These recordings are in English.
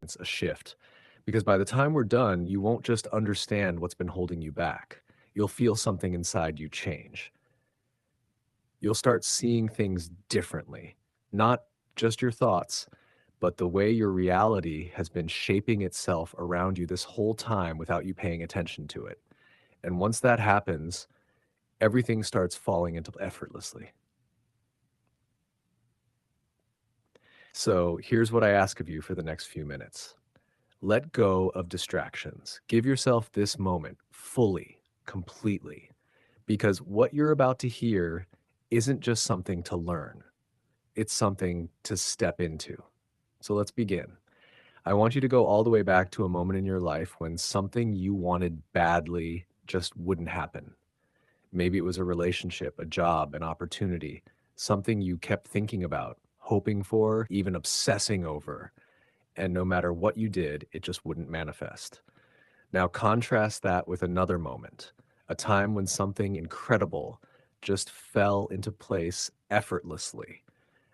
a shift. Because by the time we're done, you won't just understand what's been holding you back. You'll feel something inside you change. You'll start seeing things differently, not just your thoughts, but the way your reality has been shaping itself around you this whole time without you paying attention to it. And once that happens, everything starts falling into effortlessly. So here's what I ask of you for the next few minutes. Let go of distractions. Give yourself this moment fully, completely, because what you're about to hear isn't just something to learn, it's something to step into. So let's begin. I want you to go all the way back to a moment in your life when something you wanted badly just wouldn't happen. Maybe it was a relationship, a job, an opportunity, something you kept thinking about, hoping for, even obsessing over. And no matter what you did, it just wouldn't manifest. Now, contrast that with another moment, a time when something incredible just fell into place effortlessly,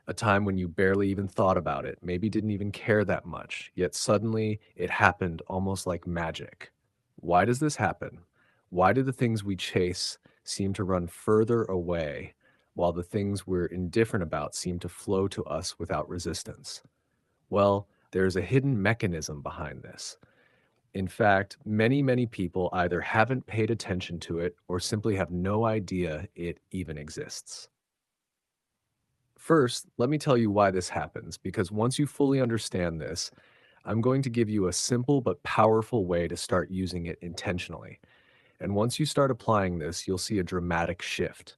a time when you barely even thought about it, maybe didn't even care that much, yet suddenly it happened almost like magic. Why does this happen? Why do the things we chase seem to run further away, while the things we're indifferent about seem to flow to us without resistance? Well, there's a hidden mechanism behind this. In fact, many people either haven't paid attention to it or simply have no idea it even exists. First, let me tell you why this happens, because once you fully understand this, I'm going to give you a simple but powerful way to start using it intentionally. And once you start applying this, you'll see a dramatic shift.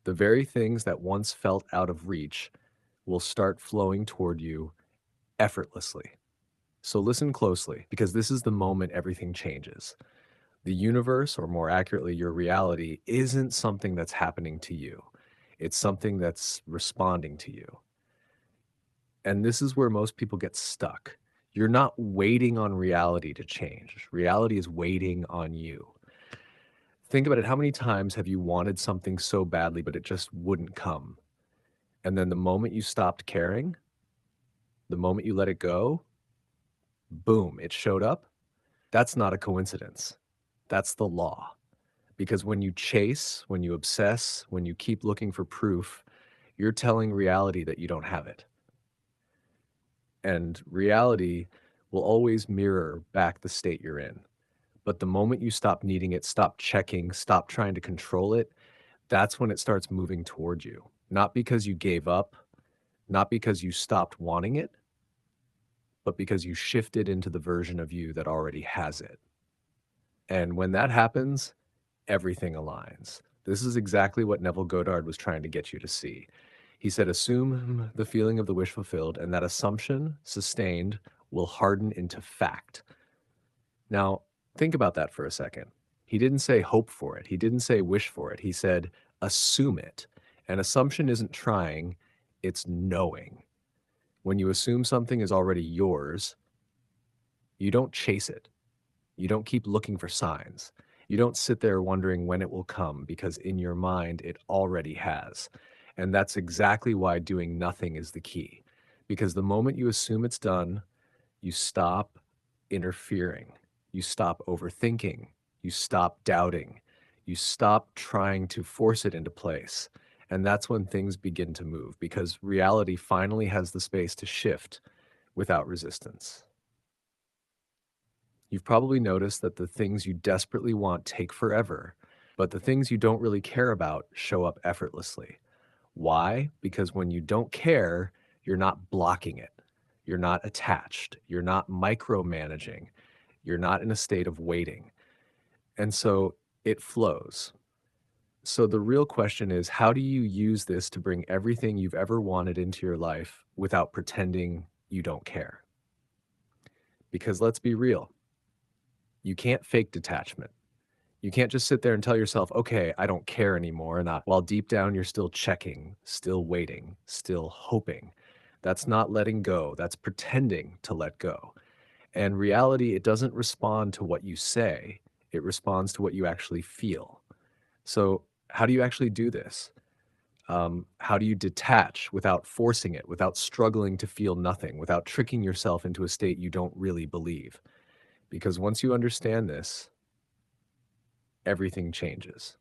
The very things that once felt out of reach will start flowing toward you effortlessly. So listen closely, because this is the moment everything changes. The universe, or more accurately, your reality, isn't something that's happening to you. It's something that's responding to you. And this is where most people get stuck. You're not waiting on reality to change. Reality is waiting on you. Think about it. How many times have you wanted something so badly, but it just wouldn't come? And then the moment you stopped caring, the moment you let it go, boom, it showed up? That's not a coincidence. That's the law. Because when you chase, when you obsess, when you keep looking for proof, you're telling reality that you don't have it. And reality will always mirror back the state you're in. But the moment you stop needing it, stop checking, stop trying to control it, that's when it starts moving toward you. Not because you gave up, not because you stopped wanting it, but because you shifted into the version of you that already has it. And when that happens, everything aligns. This is exactly what Neville Goddard was trying to get you to see. He said, assume the feeling of the wish fulfilled, and that assumption, sustained, will harden into fact. Now, think about that for a second. He didn't say hope for it. He didn't say wish for it. He said assume it. And assumption isn't trying, it's knowing. When you assume something is already yours, you don't chase it. You don't keep looking for signs. You don't sit there wondering when it will come, because in your mind, it already has. And that's exactly why doing nothing is the key. Because the moment you assume it's done, you stop interfering, you stop overthinking, you stop doubting, you stop trying to force it into place. And that's when things begin to move, because reality finally has the space to shift without resistance. You've probably noticed that the things you desperately want take forever, but the things you don't really care about show up effortlessly. Why? Because when you don't care, you're not blocking it. You're not attached. You're not micromanaging. You're not in a state of waiting. And so it flows. So the real question is, how do you use this to bring everything you've ever wanted into your life without pretending you don't care? Because let's be real, you can't fake detachment. You can't just sit there and tell yourself, okay, I don't care anymore. And not while deep down you're still checking, still waiting, still hoping. That's not letting go. That's pretending to let go. And reality, it doesn't respond to what you say, it responds to what you actually feel. So, how do you actually do this? How do you detach without forcing it, without struggling to feel nothing, without tricking yourself into a state you don't really believe? Because once you understand this, everything changes.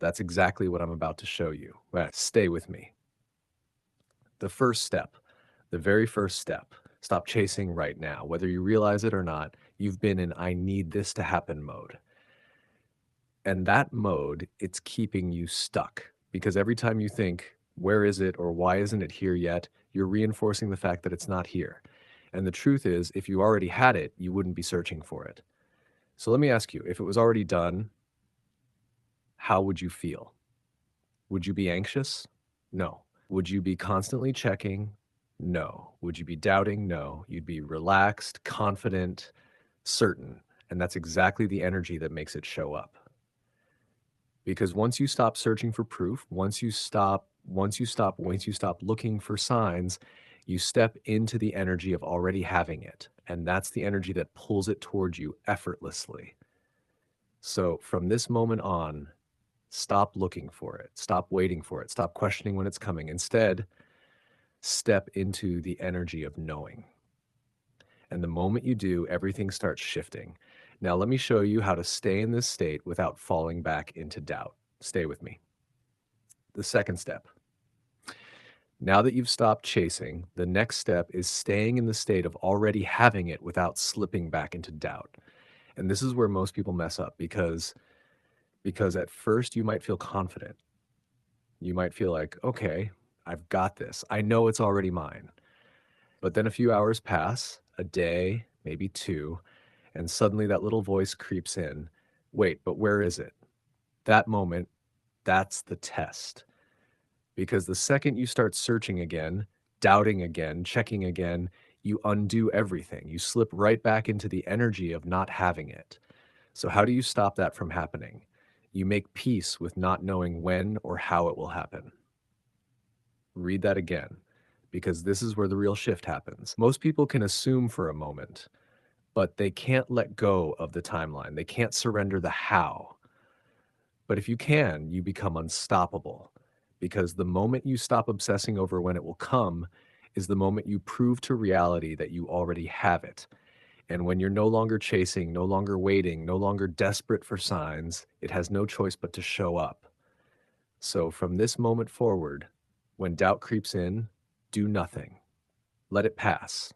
That's exactly what I'm about to show you. Right, stay with me. The first step, the very first step, stop chasing right now. Whether you realize it or not, you've been in I need this to happen mode. And that mode, it's keeping you stuck because every time you think, where is it or why isn't it here yet? You're reinforcing the fact that it's not here. And the truth is, if you already had it, you wouldn't be searching for it. So let me ask you, if it was already done, how would you feel? Would you be anxious? No. Would you be constantly checking? No. Would you be doubting? No. You'd be relaxed, confident, certain. And that's exactly the energy that makes it show up. Because once you stop searching for proof, once you stop looking for signs, you step into the energy of already having it. And that's the energy that pulls it towards you effortlessly. So from this moment on, stop looking for it. Stop waiting for it. Stop questioning when it's coming. Instead, step into the energy of knowing. And the moment you do, everything starts shifting. Now, let me show you how to stay in this state without falling back into doubt. Stay with me. The second step. Now that you've stopped chasing, the next step is staying in the state of already having it without slipping back into doubt. And this is where most people mess up because at first you might feel confident. You might feel like, okay, I've got this. I know it's already mine. But then a few hours pass, a day, maybe two, and suddenly that little voice creeps in. Wait, but where is it? That moment, that's the test. Because the second you start searching again, doubting again, checking again, you undo everything. You slip right back into the energy of not having it. So, how do you stop that from happening? You make peace with not knowing when or how it will happen. Read that again, because this is where the real shift happens. Most people can assume for a moment, but they can't let go of the timeline. They can't surrender the how. But if you can, you become unstoppable because the moment you stop obsessing over when it will come is the moment you prove to reality that you already have it. And when you're no longer chasing, no longer waiting, no longer desperate for signs, it has no choice but to show up. So from this moment forward, when doubt creeps in, do nothing. Let it pass.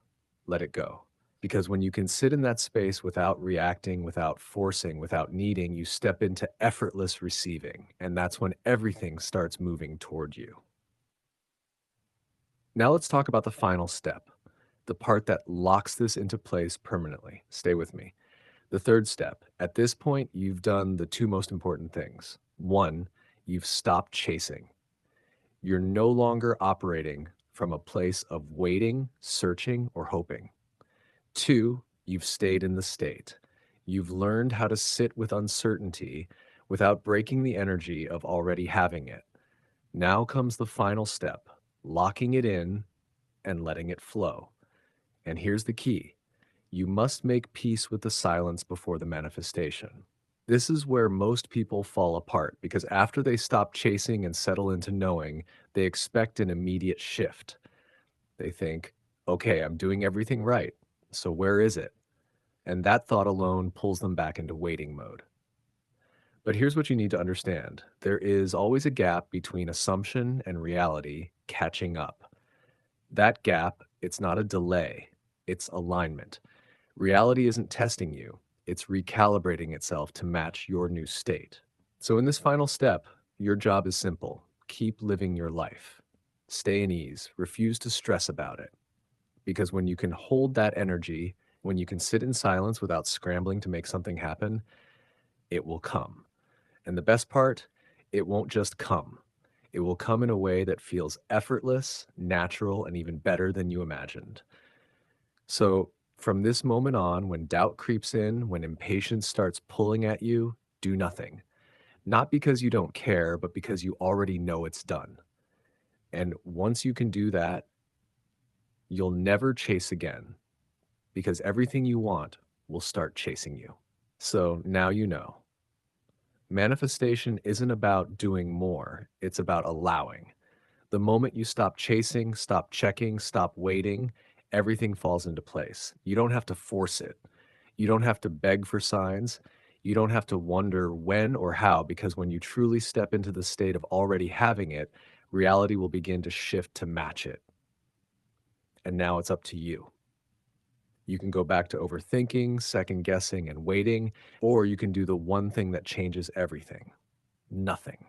Let it go. Because when you can sit in that space without reacting, without forcing, without needing, you step into effortless receiving. And that's when everything starts moving toward you. Now let's talk about the final step, the part that locks this into place permanently. Stay with me. The third step. At this point, you've done the two most important things. One, you've stopped chasing. You're no longer operating from a place of waiting, searching, or hoping. Two, you've stayed in the state. You've learned how to sit with uncertainty without breaking the energy of already having it. Now comes the final step, locking it in and letting it flow. And here's the key. You must make peace with the silence before the manifestation. This is where most people fall apart because after they stop chasing and settle into knowing, they expect an immediate shift. They think, okay, I'm doing everything right. So where is it? And that thought alone pulls them back into waiting mode. But here's what you need to understand. There is always a gap between assumption and reality catching up. That gap, it's not a delay, it's alignment. Reality isn't testing you, it's recalibrating itself to match your new state. So in this final step, your job is simple. Keep living your life. Stay in ease. Refuse to stress about it. Because when you can hold that energy, when you can sit in silence without scrambling to make something happen, it will come. And the best part, it won't just come. It will come in a way that feels effortless, natural, and even better than you imagined. So, from this moment on, when doubt creeps in, when impatience starts pulling at you, do nothing. Not because you don't care, but because you already know it's done. And once you can do that, you'll never chase again because everything you want will start chasing you. So now you know. Manifestation isn't about doing more, it's about allowing. The moment you stop chasing, stop checking, stop waiting, everything falls into place. You don't have to force it. You don't have to beg for signs. You don't have to wonder when or how, because when you truly step into the state of already having it, reality will begin to shift to match it. And now it's up to you. You can go back to overthinking, second guessing, and waiting, or you can do the one thing that changes everything: nothing.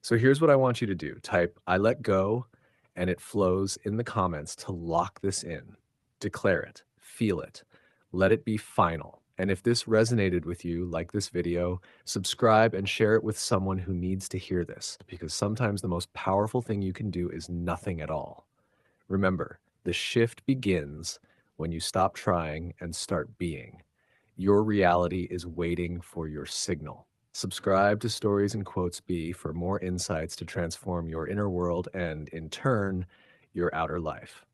So here's what I want you to do: type "I let go" and it flows in the comments to lock this in. Declare it, feel it, let it be final. And if this resonated with you, like this video, subscribe and share it with someone who needs to hear this, because sometimes the most powerful thing you can do is nothing at all. Remember, the shift begins when you stop trying and start being. Your reality is waiting for your signal. Subscribe to Stories and Quotes Be for more insights to transform your inner world and, in turn, your outer life.